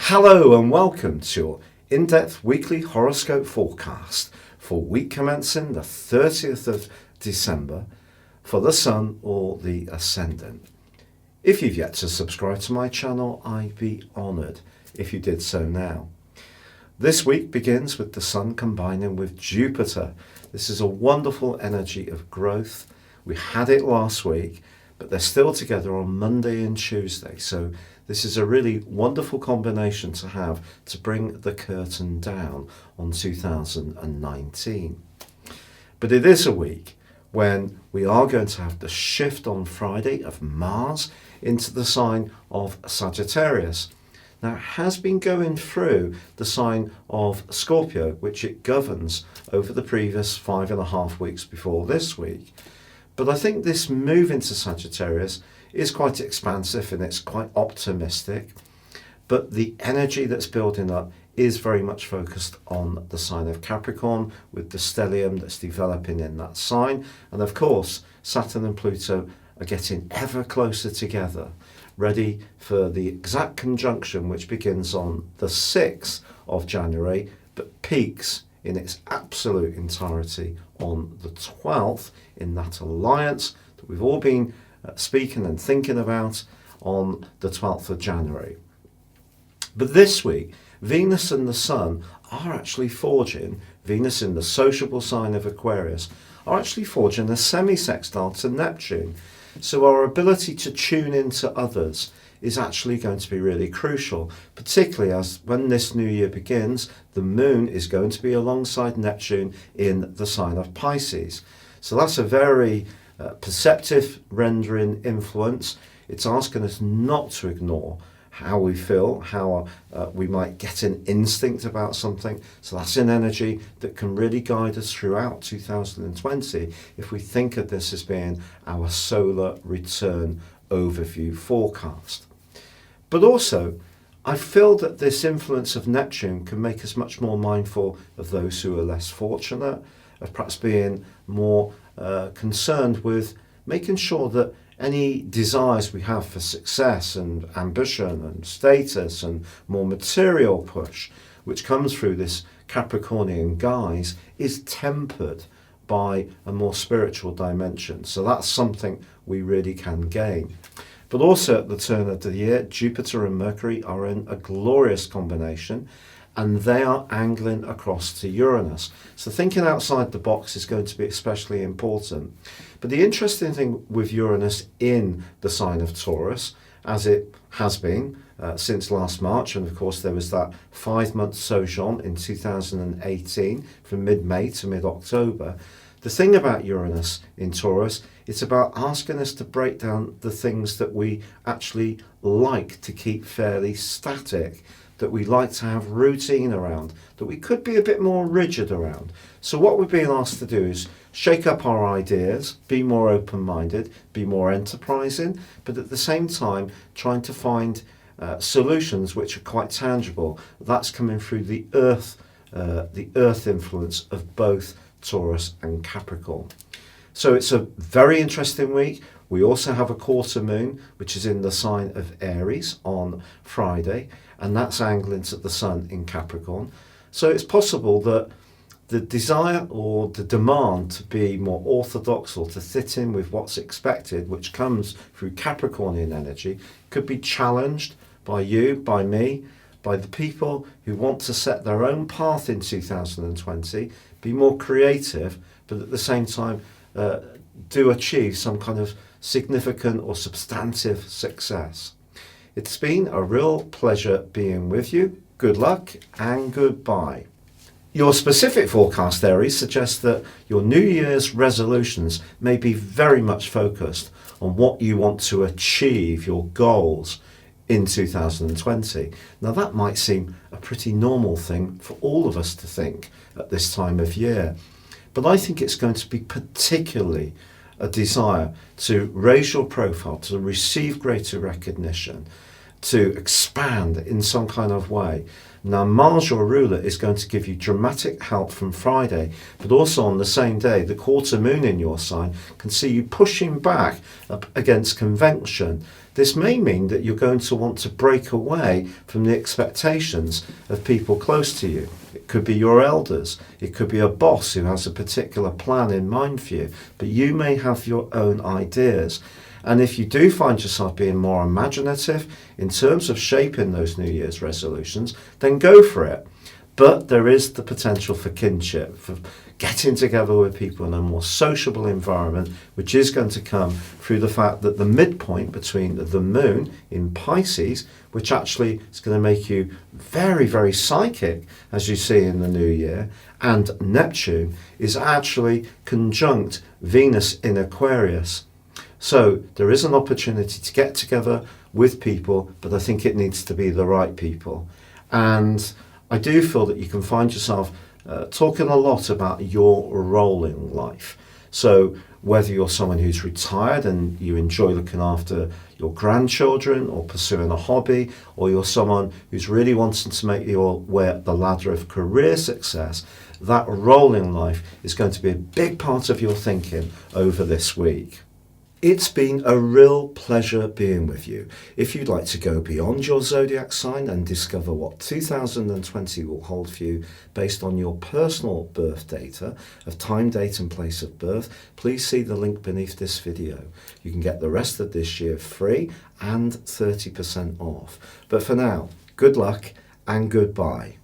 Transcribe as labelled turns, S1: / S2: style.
S1: Hello and welcome to your in-depth weekly horoscope forecast for week commencing the 30th of December for the Sun or the Ascendant. If you've yet to subscribe to my channel, I'd be honoured if you did so now. This week begins with the Sun combining with Jupiter. This is a wonderful energy of growth. We had it last week, but they're still together on Monday and Tuesday. So this is a really wonderful combination to have to bring the curtain down on 2019. But it is a week when we are going to have the shift on Friday of Mars into the sign of Sagittarius. Now, it has been going through the sign of Scorpio, which it governs over the previous 5.5 weeks before this week. But I think this move into Sagittarius is quite expansive and it's quite optimistic. But the energy that's building up is very much focused on the sign of Capricorn with the stellium that's developing in that sign. And of course, Saturn and Pluto are getting ever closer together, ready for the exact conjunction which begins on the 6th of January, but peaks in its absolute entirety on the 12th in that alliance that we've all been speaking and thinking about on the 12th of January. But this week, Venus and the Sun are actually forging, Venus in the sociable sign of Aquarius, are actually forging a semi-sextile to Neptune. So our ability to tune into others is actually going to be really crucial, particularly as when this new year begins, the moon is going to be alongside Neptune in the sign of Pisces. So that's a very perceptive rendering influence. It's asking us not to ignore how we feel, how we might get an instinct about something. So that's an energy that can really guide us throughout 2020 if we think of this as being our solar return overview forecast. But also, I feel that this influence of Neptune can make us much more mindful of those who are less fortunate, of perhaps being more concerned with making sure that any desires we have for success and ambition and status and more material push, which comes through this Capricornian guise, is tempered by a more spiritual dimension. So that's something we really can gain. But also at the turn of the year, Jupiter and Mercury are in a glorious combination, and they are angling across to Uranus. So thinking outside the box is going to be especially important. But the interesting thing with Uranus in the sign of Taurus, as it has been since last March, and of course there was that 5-month sojourn in 2018 from mid-May to mid-October, the thing about Uranus in Taurus, it's about asking us to break down the things that we actually like to keep fairly static, that we like to have routine around, that we could be a bit more rigid around. So what we're being asked to do is shake up our ideas, be more open-minded, be more enterprising, but at the same time trying to find solutions which are quite tangible. That's coming through the earth influence of both Taurus and Capricorn. So it's a very interesting week. We also have a quarter moon, which is in the sign of Aries on Friday, and that's angling to the Sun in Capricorn. So it's possible that the desire or the demand to be more orthodox or to fit in with what's expected, which comes through Capricornian energy, could be challenged by you, by me, by the people who want to set their own path in 2020, be more creative, but at the same time do achieve some kind of significant or substantive success. It's been a real pleasure being with you. Good luck and goodbye. Your specific forecast, Aries, suggests that your New Year's resolutions may be very much focused on what you want to achieve, your goals in 2020. Now that might seem a pretty normal thing for all of us to think at this time of year, but I think it's going to be particularly a desire to raise your profile, to receive greater recognition, to expand in some kind of way. Now, Mars, your ruler, is going to give you dramatic help from Friday, but also on the same day, the quarter moon in your sign can see you pushing back up against convention. This may mean that you're going to want to break away from the expectations of people close to you. It could be your elders. It could be a boss who has a particular plan in mind for you, but you may have your own ideas. And if you do find yourself being more imaginative in terms of shaping those New Year's resolutions, then go for it. But there is the potential for kinship, for getting together with people in a more sociable environment, which is going to come through the fact that the midpoint between the moon in Pisces, which actually is going to make you very, very psychic, as you see in the new year, and Neptune is actually conjunct Venus in Aquarius. So there is an opportunity to get together with people, but I think it needs to be the right people. And I do feel that you can find yourself talking a lot about your role in life. So whether you're someone who's retired and you enjoy looking after your grandchildren or pursuing a hobby, or you're someone who's really wanting to make your way up the ladder of career success, that role in life is going to be a big part of your thinking over this week. It's been a real pleasure being with you. If you'd like to go beyond your zodiac sign and discover what 2020 will hold for you based on your personal birth data of time, date and place of birth, please see the link beneath this video. You can get the rest of this year free and 30% off. But for now, good luck and goodbye.